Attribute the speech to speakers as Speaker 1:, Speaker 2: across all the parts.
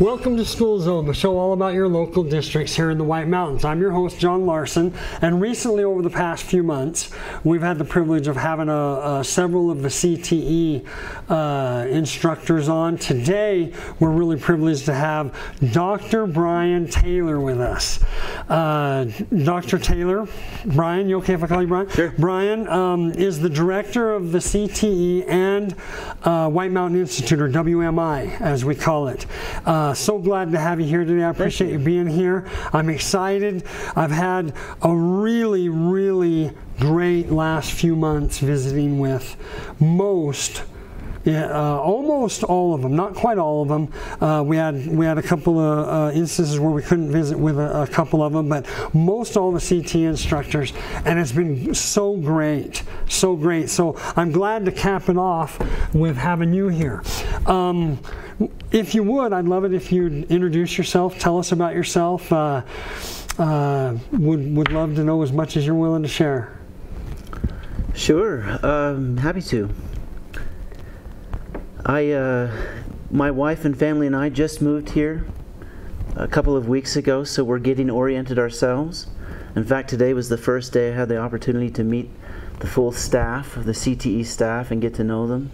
Speaker 1: Welcome to School Zone, the show all about your local districts here in the White Mountains. I'm your host, John Larsen, and recently over the past few months, we've had the privilege of having several of the CTE instructors on. Today, we're really privileged to have Dr. Brian Taylor with us. Dr. Taylor, Brian, you okay if I call you Brian?
Speaker 2: Sure.
Speaker 1: Brian is the director of the CTE and White Mountain Institute, or WMI, as we call it. So glad to have you here today. I appreciate you being here. I'm excited. I've had a really, really great last few months visiting with almost all of them, not quite all of them. We had a couple of instances where we couldn't visit with a couple of them, but most all the CT instructors, and it's been so great, so great. So I'm glad to cap it off with having you here. If you would, I'd love it if you'd introduce yourself, tell us about yourself. Would love to know as much as you're willing to share.
Speaker 2: Sure, happy to. My wife and family and I just moved here a couple of weeks ago, so we're getting oriented ourselves. In fact, today was the first day I had the opportunity to meet the full staff, the CTE staff, and get to know them.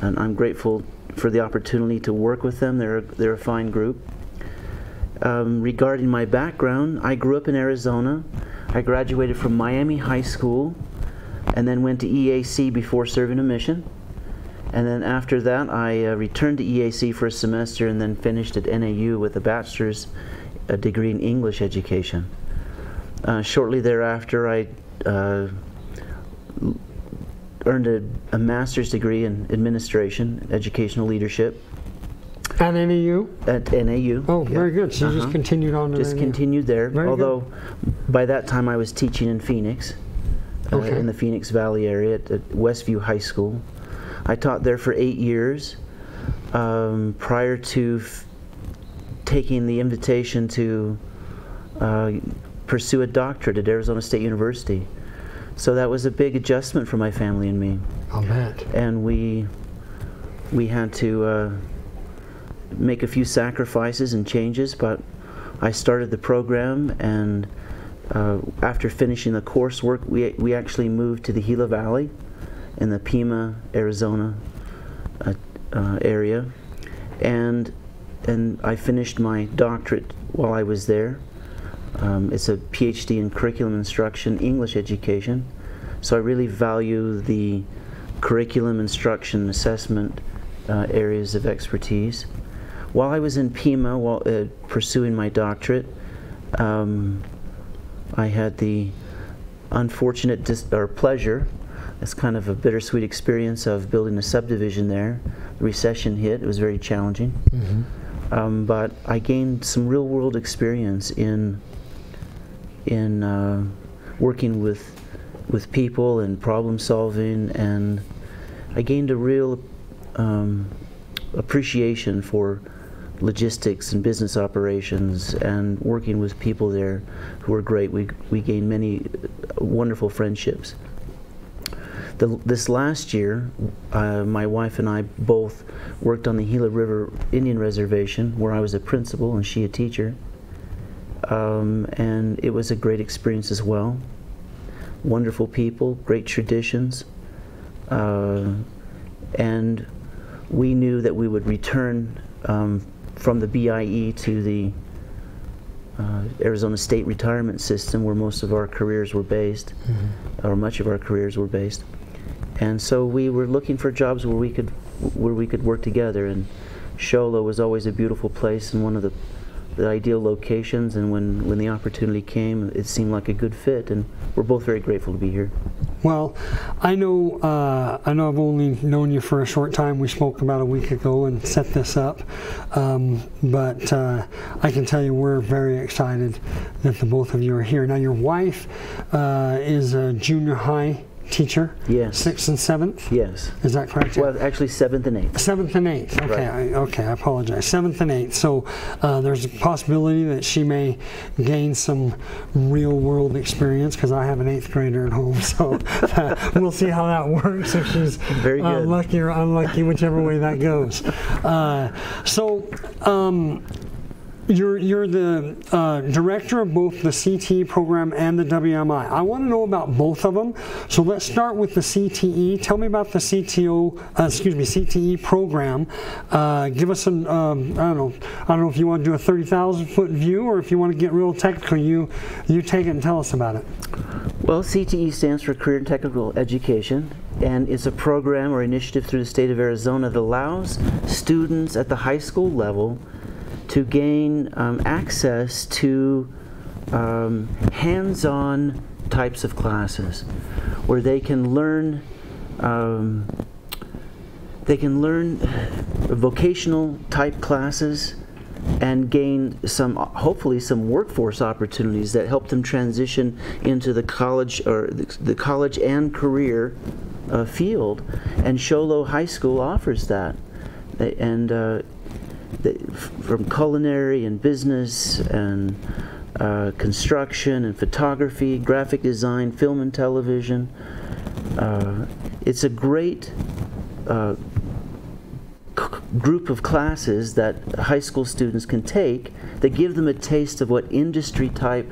Speaker 2: And I'm grateful for the opportunity to work with them. They're a fine group. Regarding my background, I grew up in Arizona. I graduated from Miami High School and then went to EAC before serving a mission. And then after that, I returned to EAC for a semester and then finished at NAU with a bachelor's degree in English education. Shortly thereafter, I earned a master's degree in administration, educational leadership.
Speaker 1: At NAU?
Speaker 2: At NAU.
Speaker 1: Oh, yeah. Very good. So you just continued on to
Speaker 2: Just
Speaker 1: NAU.
Speaker 2: Continued there,
Speaker 1: Very
Speaker 2: although by that time I was teaching in Phoenix, in the Phoenix Valley area at Westview High School. I taught there for 8 years prior to taking the invitation to pursue a doctorate at Arizona State University. So that was a big adjustment for my family and me.
Speaker 1: I'll bet.
Speaker 2: And we had to make a few sacrifices and changes, but I started the program, and after finishing the coursework, we actually moved to the Gila Valley in the Pima, Arizona area, and I finished my doctorate while I was there. It's a PhD in curriculum instruction, English education, so I really value the curriculum instruction assessment areas of expertise. While I was in Pima, while pursuing my doctorate, I had the unfortunate pleasure, it's kind of a bittersweet experience, of building a subdivision there. The recession hit. It was very challenging. Mm-hmm. But I gained some real-world experience in working with people and problem solving, and I gained a real appreciation for logistics and business operations, and working with people there who were great. We gained many wonderful friendships. This last year, my wife and I both worked on the Gila River Indian Reservation, where I was a principal and she a teacher. And it was a great experience as well. Wonderful people, great traditions. And we knew that we would return from the BIE to the Arizona State Retirement System, where most of our careers were based, or much of our careers were based. And so we were looking for jobs where we could work together, and Shola was always a beautiful place and one of the ideal locations, and when the opportunity came, it seemed like a good fit, and we're both very grateful to be here.
Speaker 1: Well, I know I've only known you for a short time. We spoke about a week ago and set this up, but I can tell you we're very excited that the both of you are here. Now, your wife is a junior high teacher?
Speaker 2: Yes.
Speaker 1: 6th and 7th?
Speaker 2: Yes.
Speaker 1: Is that correct?
Speaker 2: Well, actually 7th and 8th.
Speaker 1: 7th and 8th. Okay,
Speaker 2: Right.
Speaker 1: okay, I apologize. 7th and 8th. So there's a possibility that she may gain some real world experience, because I have an 8th grader at home. So we'll see how that works, if she's
Speaker 2: Very good.
Speaker 1: lucky or unlucky, whichever way that goes. You're the director of both the CTE program and the WMI. I want to know about both of them. So let's start with the CTE. Tell me about the CTE program. Give us some, I don't know if you want to do a 30,000-foot view, or if you want to get real technical, you take it and tell us about it.
Speaker 2: Well, CTE stands for Career and Technical Education, and it's a program or initiative through the state of Arizona that allows students at the high school level to gain access to hands-on types of classes where they can learn vocational type classes and gain hopefully some workforce opportunities that help them transition into the college or the college and career field. And Show Low High School offers that, from culinary and business and construction and photography, graphic design, film and television. It's a great group of classes that high school students can take that give them a taste of what industry type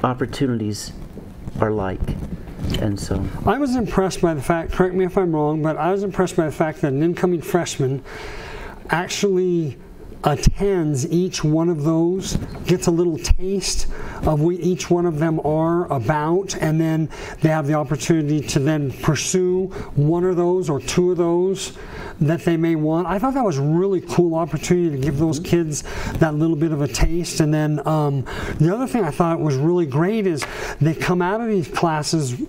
Speaker 2: opportunities are like. And so
Speaker 1: I was impressed by the fact, correct me if I'm wrong, but I was impressed by the fact that an incoming freshman actually attends each one of those, gets a little taste of what each one of them are about, and then they have the opportunity to then pursue one of those or two of those that they may want. I thought that was a really cool opportunity to give those kids that little bit of a taste. And then the other thing I thought was really great is they come out of these classes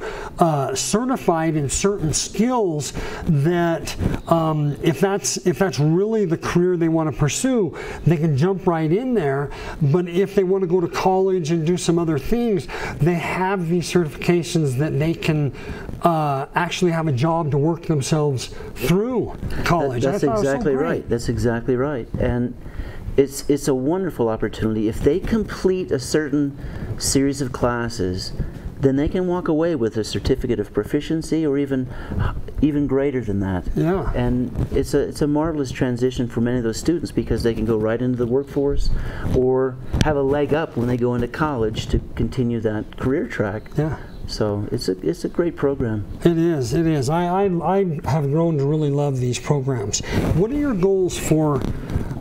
Speaker 1: certified in certain skills that if that's really the career they want to pursue, they can jump right in there. But if they want to go to college and do some other things, they have these certifications that they can actually have a job to work themselves through college.
Speaker 2: That's exactly right. That's exactly right. And it's a wonderful opportunity. If they complete a certain series of classes, then they can walk away with a certificate of proficiency, or even greater than that.
Speaker 1: Yeah.
Speaker 2: And it's a marvelous transition for many of those students, because they can go right into the workforce or have a leg up when they go into college to continue that career track.
Speaker 1: Yeah.
Speaker 2: So it's a great program.
Speaker 1: It is. It is. I have grown to really love these programs. What are your goals for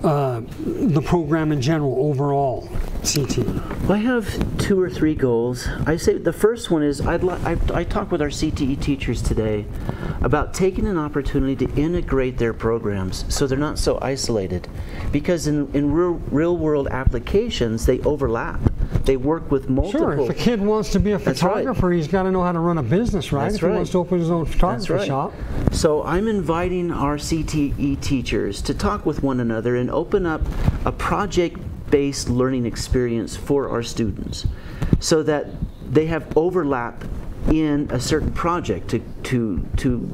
Speaker 1: the program in general overall, CTE?
Speaker 2: I have 2 or 3 goals. I say the first one is I talked with our CTE teachers today about taking an opportunity to integrate their programs so they're not so isolated, because in real world applications they overlap. They work with multiple.
Speaker 1: Sure, if a kid wants to be a photographer, he's got to know how to run a business, right?
Speaker 2: That's
Speaker 1: if he wants to open his own photography shop.
Speaker 2: So I'm inviting our CTE teachers to talk with one another and open up a project-based learning experience for our students, so that they have overlap in a certain project to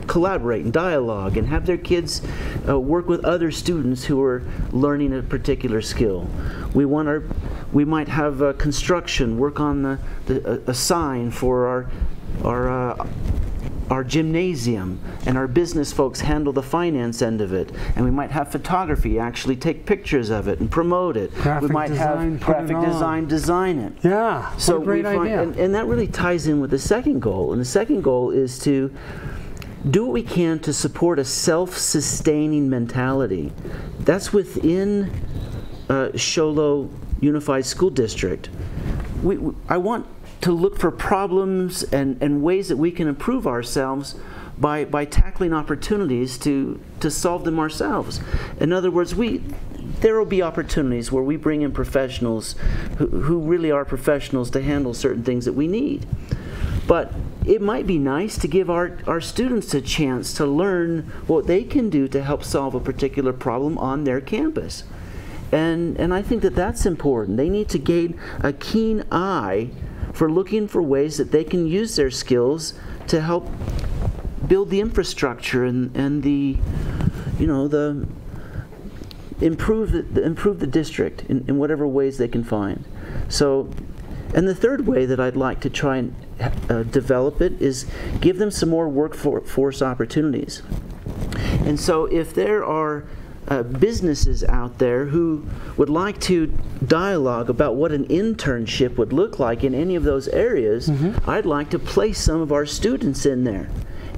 Speaker 2: collaborate and dialogue and have their kids work with other students who are learning a particular skill. We might have construction work on a sign for our gymnasium, and our business folks handle the finance end of it, and we might have photography actually take pictures of it and promote it. We might have graphic design design it.
Speaker 1: Yeah,
Speaker 2: so
Speaker 1: what a great idea.
Speaker 2: And that really ties in with the second goal, and the second goal is to do what we can to support a self-sustaining mentality. That's within Show Low Unified School District. I want to look for problems and ways that we can improve ourselves by tackling opportunities to solve them ourselves. In other words, there will be opportunities where we bring in professionals who really are professionals to handle certain things that we need. But it might be nice to give our students a chance to learn what they can do to help solve a particular problem on their campus. And I think that that's important. They need to gain a keen eye for looking for ways that they can use their skills to help build the infrastructure and the, you know, the improve the district in whatever ways they can find. So, and the third way that I'd like to try and develop it is give them some more workforce opportunities. And so if there are businesses out there who would like to dialogue about what an internship would look like in any of those areas, I'd like to place some of our students in there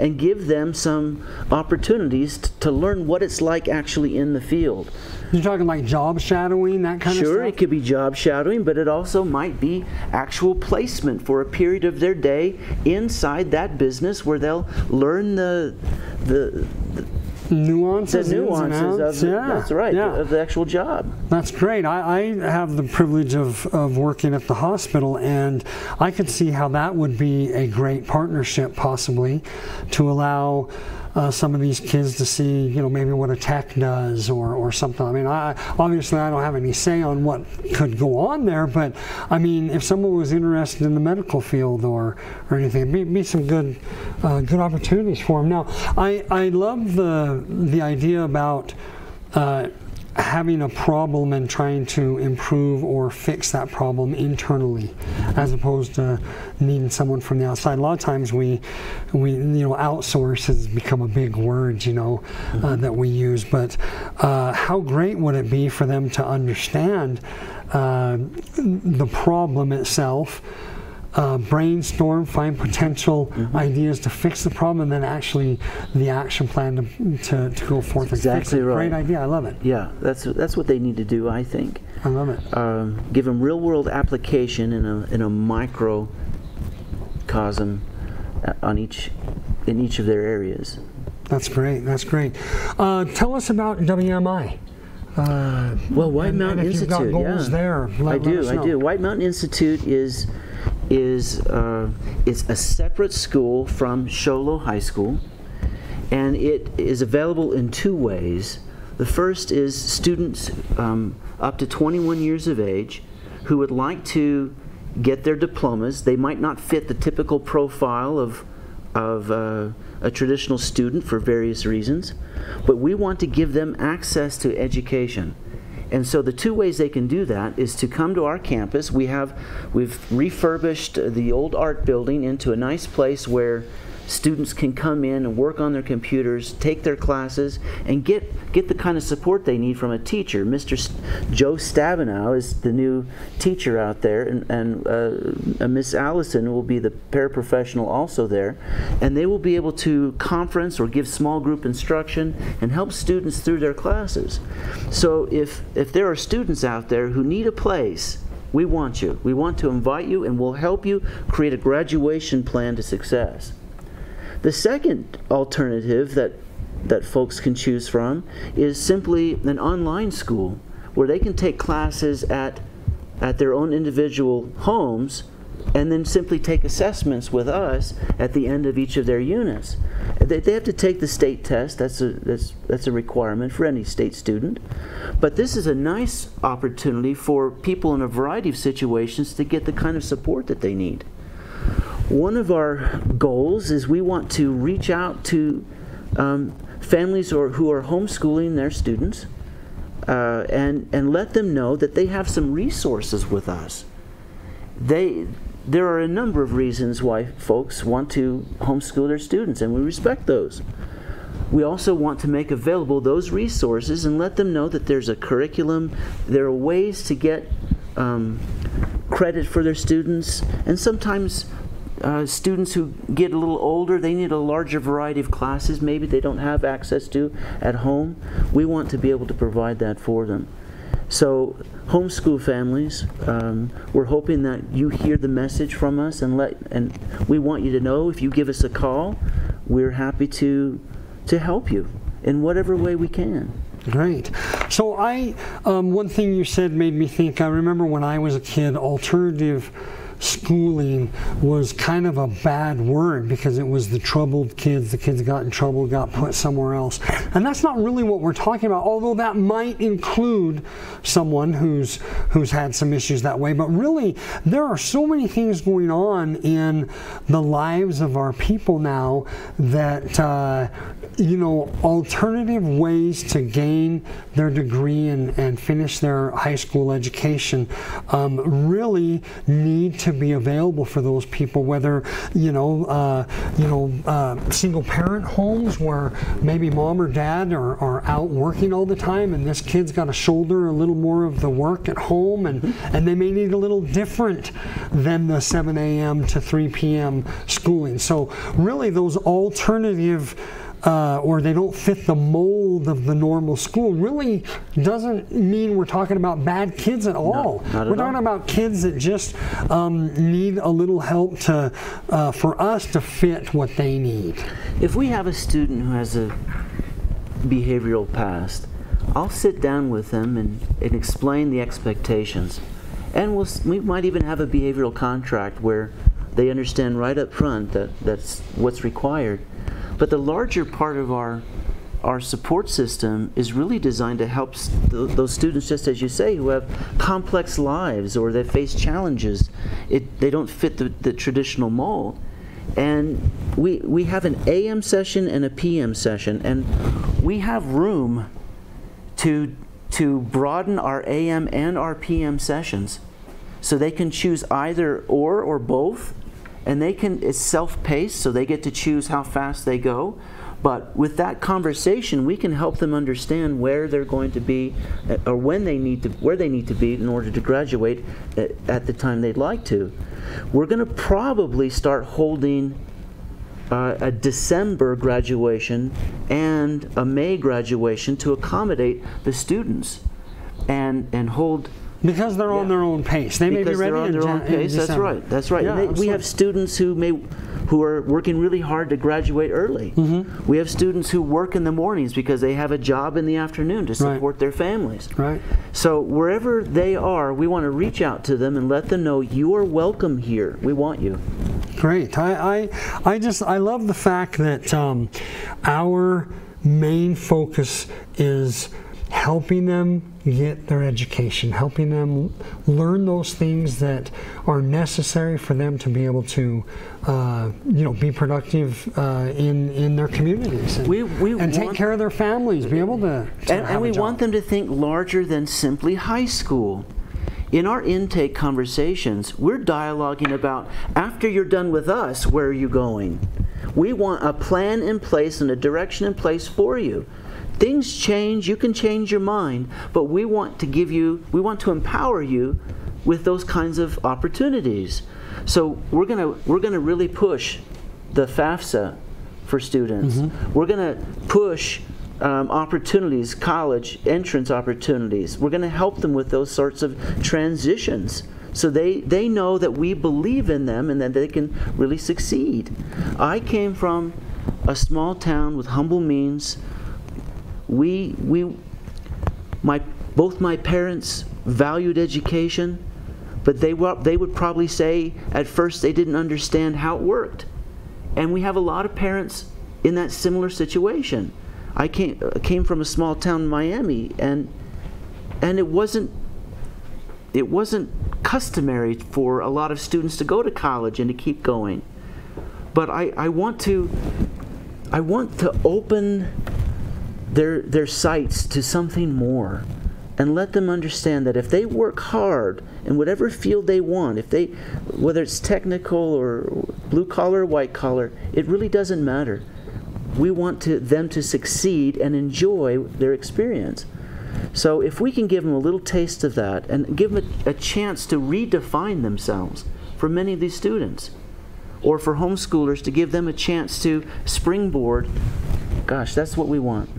Speaker 2: and give them some opportunities to learn what it's like actually in the field.
Speaker 1: You're talking like job shadowing, that kind of stuff?
Speaker 2: Sure, it could be job shadowing, but it also might be actual placement for a period of their day inside that business where they'll learn the
Speaker 1: nuances
Speaker 2: of that's right, of the actual job.
Speaker 1: That's great. I have the privilege of working at the hospital, and I could see how that would be a great partnership possibly to allow some of these kids to see, you know, maybe what a tech does or something. I mean, obviously I don't have any say on what could go on there, but I mean, if someone was interested in the medical field or anything, it'd be some good opportunities for them. Now, I love the idea about having a problem and trying to improve or fix that problem internally, as opposed to needing someone from the outside. A lot of times we you know, outsource has become a big word, you know, that we use. But how great would it be for them to understand the problem itself, brainstorm, find potential ideas to fix the problem, and then actually the action plan to go forth and fix it.
Speaker 2: Right.
Speaker 1: Great idea. I love it.
Speaker 2: Yeah, that's what they need to do, I think.
Speaker 1: I love it.
Speaker 2: Give them real-world application in a microcosm in each of their areas.
Speaker 1: That's great. That's great. Tell us about WMI.
Speaker 2: Well, White Mountain
Speaker 1: if
Speaker 2: Institute.
Speaker 1: You've got goals there.
Speaker 2: I do. White Mountain Institute is a separate school from Show Low High School, and it is available in two ways. The first is students up to 21 years of age who would like to get their diplomas. They might not fit the typical profile of a traditional student for various reasons, but we want to give them access to education. And so the two ways they can do that is to come to our campus. We've refurbished the old art building into a nice place where students can come in and work on their computers, take their classes, and get the kind of support they need from a teacher. Mr. Joe Stabenow is the new teacher out there, and Miss Allison will be the paraprofessional also there, and they will be able to conference or give small group instruction and help students through their classes. So if there are students out there who need a place, we want you. We want to invite you, and we'll help you create a graduation plan to success. The second alternative that folks can choose from is simply an online school where they can take classes at their own individual homes and then simply take assessments with us at the end of each of their units. They have to take the state test. That's a requirement for any state student. But this is a nice opportunity for people in a variety of situations to get the kind of support that they need. One of our goals is we want to reach out to families who are homeschooling their students and let them know that they have some resources with us. There are a number of reasons why folks want to homeschool their students, and we respect those. We also want to make available those resources and let them know that there's a curriculum, there are ways to get credit for their students, and sometimes students who get a little older, they need a larger variety of classes maybe they don't have access to at home. We want to be able to provide that for them. So homeschool families, we're hoping that you hear the message from us, and we want you to know if you give us a call, we're happy to help you in whatever way we can.
Speaker 1: Great. So one thing you said made me think, I remember when I was a kid, alternative schooling was kind of a bad word because it was the troubled kids. The kids got in trouble, got put somewhere else. And that's not really what we're talking about, although that might include someone who's had some issues that way. But really, there are so many things going on in the lives of our people now that alternative ways to gain their degree and finish their high school education really need to be available for those people, whether single parent homes where maybe mom or dad are out working all the time and this kid's got to shoulder a little more of the work at home, and they may need a little different than the 7 a.m. to 3 p.m. schooling. So really those alternative or they don't fit the mold of the normal school really doesn't mean we're talking about bad kids at all.
Speaker 2: No,
Speaker 1: we're talking about kids that just need a little help for us to fit what they need.
Speaker 2: If we have a student who has a behavioral past, I'll sit down with them and explain the expectations. And we might even have a behavioral contract where they understand right up front that that's what's required. But the larger part of our support system is really designed to help those students, just as you say, who have complex lives or they face challenges. They don't fit the traditional mold. And we have an AM session and a PM session, and we have room to broaden our AM and our PM sessions. So they can choose either or both. And it's self-paced, so they get to choose how fast they go. But with that conversation, we can help them understand where they're going to be, or where they need to be in order to graduate at the time they'd like to. We're going to probably start holding a December graduation and a May graduation to accommodate the students, and hold.
Speaker 1: Because they're on their own pace. They may be ready
Speaker 2: on their own pace. That's right. That's right.
Speaker 1: Yeah,
Speaker 2: we have students who are working really hard to graduate early. Mm-hmm. We have students who work in the mornings because they have a job in the afternoon to support their families.
Speaker 1: Right.
Speaker 2: So wherever they are, we want to reach out to them and let them know you are welcome here. We want you.
Speaker 1: Great. I love the fact that our main focus is helping them get their education, helping them learn those things that are necessary for them to be able to, be productive in their communities and take care of their families, be able to
Speaker 2: and we want them to think larger than simply high school. In our intake conversations, we're dialoguing about, after you're done with us, where are you going? We want a plan in place and a direction in place for you. Things change, you can change your mind, but we want to empower you with those kinds of opportunities. So we're gonna really push the FAFSA for students. Mm-hmm. We're gonna push opportunities, college entrance opportunities. We're gonna help them with those sorts of transitions, so they know that we believe in them and that they can really succeed. I came from a small town with humble means. Both my parents valued education, but they would probably say at first they didn't understand how it worked. And we have a lot of parents in that similar situation. I came from a small town in Miami, and it wasn't customary for a lot of students to go to college and to keep going. But I want to open their sights to something more, and let them understand that if they work hard in whatever field they want, whether it's technical or blue collar or white collar, it really doesn't matter. We want them to succeed and enjoy their experience. So if we can give them a little taste of that and give them a chance to redefine themselves, for many of these students, or for homeschoolers to give them a chance to springboard, gosh, that's what we want.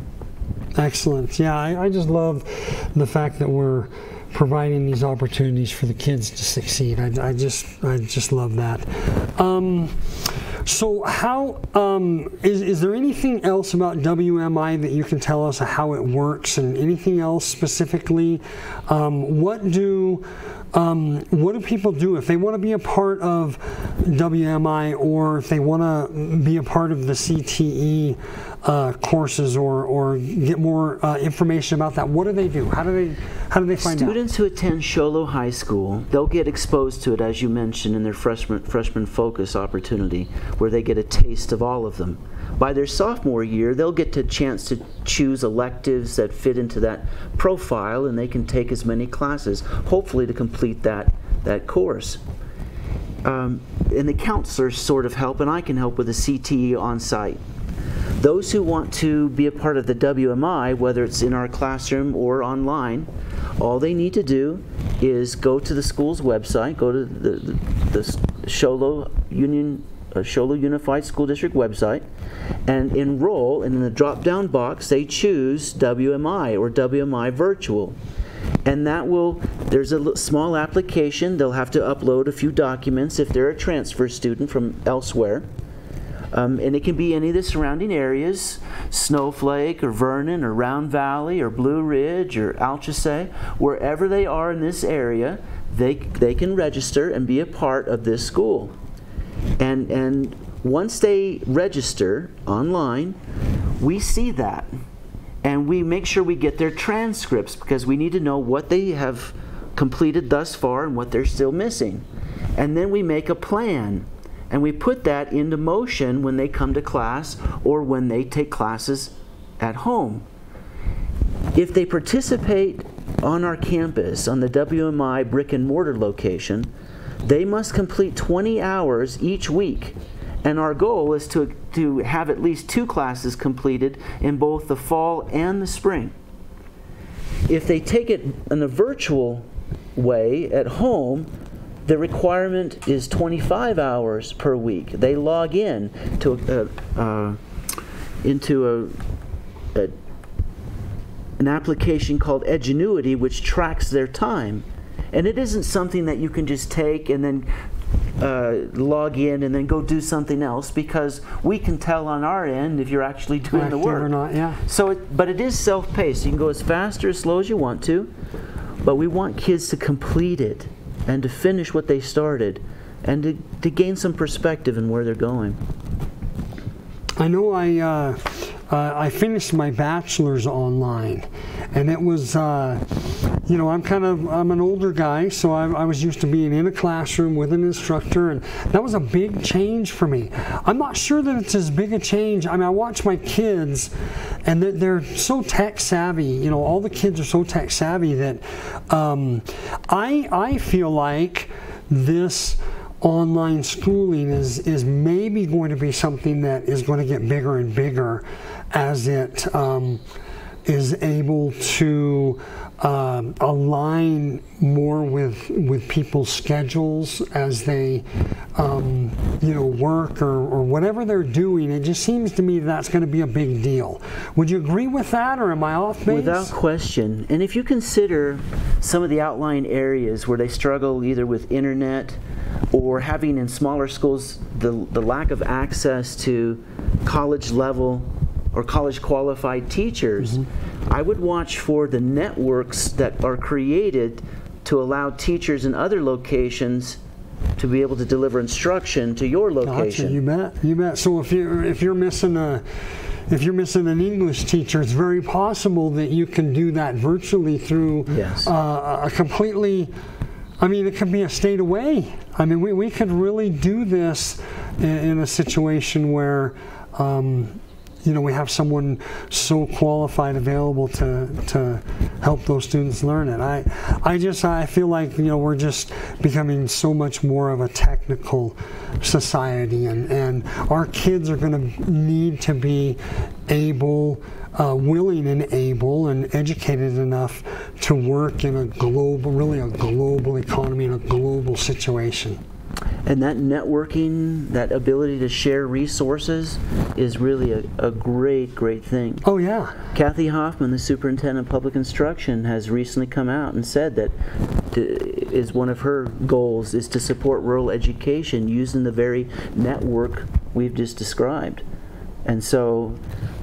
Speaker 1: Excellent. Yeah, I just love the fact that we're providing these opportunities for the kids to succeed. I just love that. So how, is there anything else about WMI that you can tell us how it works, and anything else specifically? What do people do if they want to be a part of WMI, or if they want to be a part of the CTE courses, or get more information about that? What do they do? How do they find out?
Speaker 2: Students who attend Show Low High School, they'll get exposed to it, as you mentioned, in their freshman focus opportunity, where they get a taste of all of them. By their sophomore year, they'll get a chance to choose electives that fit into that profile, and they can take as many classes, hopefully to complete that course. And the counselors sort of help, and I can help with the CTE on site. Those who want to be a part of the WMI, whether it's in our classroom or online, all they need to do is go to the school's website, go to the Show Low Unified School District website, and enroll, and in the drop-down box they choose WMI or WMI Virtual. And that will, there's a small application. They'll have to upload a few documents if they're a transfer student from elsewhere. And it can be any of the surrounding areas, Snowflake or Vernon or Round Valley or Blue Ridge or Alchesay. Wherever they are in this area, they can register and be a part of this school. And once they register online, we see that. And we make sure we get their transcripts, because we need to know what they have completed thus far and what they're still missing. And then we make a plan. And we put that into motion when they come to class or when they take classes at home. If they participate on our campus, on the WMI brick and mortar location, they must complete 20 hours each week. And our goal is to have at least 2 classes completed in both the fall and the spring. If they take it in a virtual way at home, the requirement is 25 hours per week. They log in to into an application called Edgenuity, which tracks their time. And it isn't something that you can just take and then log in and then go do something else, because we can tell on our end if you're actually doing the work
Speaker 1: or not. Yeah.
Speaker 2: So, but it is self-paced. You can go as fast or as slow as you want to, but we want kids to complete it and to finish what they started, and to gain some perspective in where they're going.
Speaker 1: I know I finished my bachelor's online, and it was, you know, I'm an older guy, so I was used to being in a classroom with an instructor, and that was a big change for me. I'm not sure that it's as big a change. I mean, I watch my kids, and they're so tech savvy. You know, all the kids are so tech savvy that I feel like this online schooling is maybe going to be something that is going to get bigger and bigger as it is able to align more with people's schedules as they you know, work or whatever they're doing. It just seems to me that's going to be a big deal. Would you agree with that, or am I off base?
Speaker 2: Without question. And if you consider some of the outlying areas where they struggle either with internet or having in smaller schools the lack of access to college level or college qualified teachers, I would watch for the networks that are created to allow teachers in other locations to be able to deliver instruction to your location.
Speaker 1: Gotcha, you bet. So if you're missing an English teacher, it's very possible that you can do that virtually through a completely, I mean, it could be a state away. I mean, we could really do this in a situation where you know, we have someone so qualified available to help those students learn it. I feel like, you know, we're just becoming so much more of a technical society, and our kids are going to need to be able, willing and able and educated enough to work in a global economy, in a global situation.
Speaker 2: And that networking, that ability to share resources is really a great, great thing.
Speaker 1: Oh, yeah.
Speaker 2: Kathy Hoffman, the superintendent of public instruction, has recently come out and said that is one of her goals, is to support rural education using the very network we've just described. And so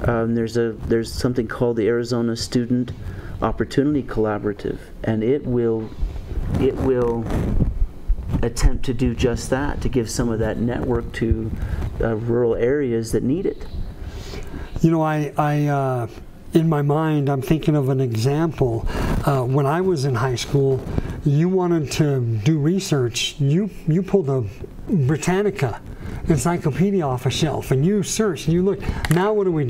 Speaker 2: there's something called the Arizona Student Opportunity Collaborative, and it will attempt to do just that, to give some of that network to rural areas that need it.
Speaker 1: You know, I in my mind, I'm thinking of an example. When I was in high school, you wanted to do research. You pulled a Britannica encyclopedia off a shelf and you search and you look. Now what do? We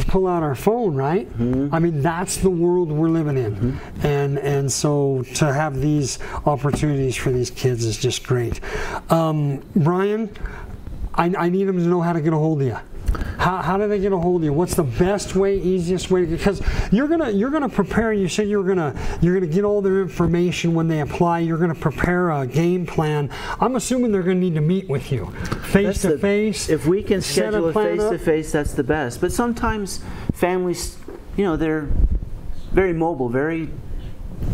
Speaker 1: pull out our phone, right? Mm-hmm. I mean, that's the world we're living in. Mm-hmm. And so to have these opportunities for these kids is just great. Brian, I need them to know how to get a hold of you. How do they get a hold of you? What's the best way, easiest way? Because you're gonna prepare. You said you're gonna get all their information when they apply. You're gonna prepare a game plan. I'm assuming they're gonna need to meet with you, face to face.
Speaker 2: If we can schedule a face to face, that's the best. But sometimes families, you know, they're very mobile, very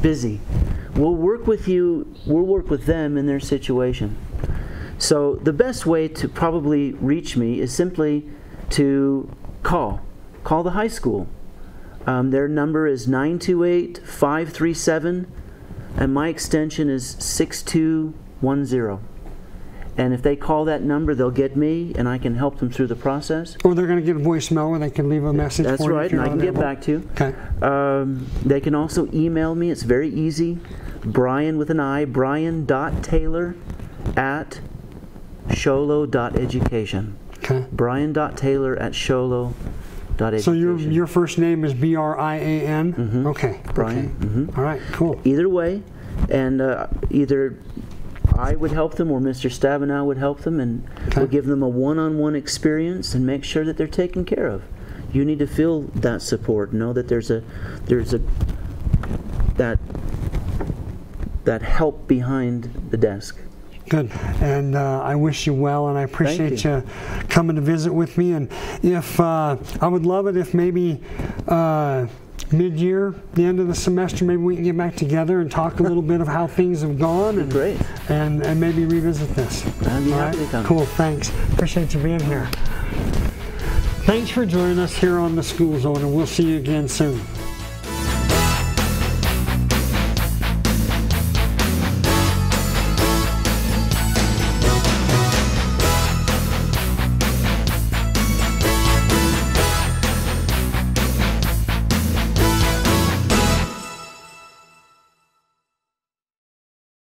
Speaker 2: busy. We'll work with you. We'll work with them in their situation. So the best way to probably reach me is simply to call the high school. Their number is 928-537, and my extension is 6210. And if they call that number, they'll get me, and I can help them through the process.
Speaker 1: Or they're going to get a voicemail where they can leave a message.
Speaker 2: That's
Speaker 1: for you.
Speaker 2: Right, and I can get back to you.
Speaker 1: Okay.
Speaker 2: They can also email me. It's very easy. Brian with an I, brian.taylor@sholo.education.
Speaker 1: Okay.
Speaker 2: brian.taylor@sholo.education.
Speaker 1: So your first name is Brian?
Speaker 2: Mm-hmm.
Speaker 1: Okay.
Speaker 2: Brian.
Speaker 1: Okay.
Speaker 2: Mm-hmm.
Speaker 1: All right, cool.
Speaker 2: Either way, and either I would help them or Mr. Stabenow would help them, and we'll give them a one-on-one experience and make sure that they're taken care of. You need to feel that support, know that there's that help behind the desk.
Speaker 1: Good, and I wish you well, and I appreciate you coming to visit with me. And if I would love it if maybe mid-year, the end of the semester, maybe we can get back together and talk a little bit of how things have gone, and
Speaker 2: great,
Speaker 1: and maybe revisit this.
Speaker 2: I'd be happy to come.
Speaker 1: Cool, thanks. Appreciate you being here. Thanks for joining us here on the School Zone, and we'll see you again soon.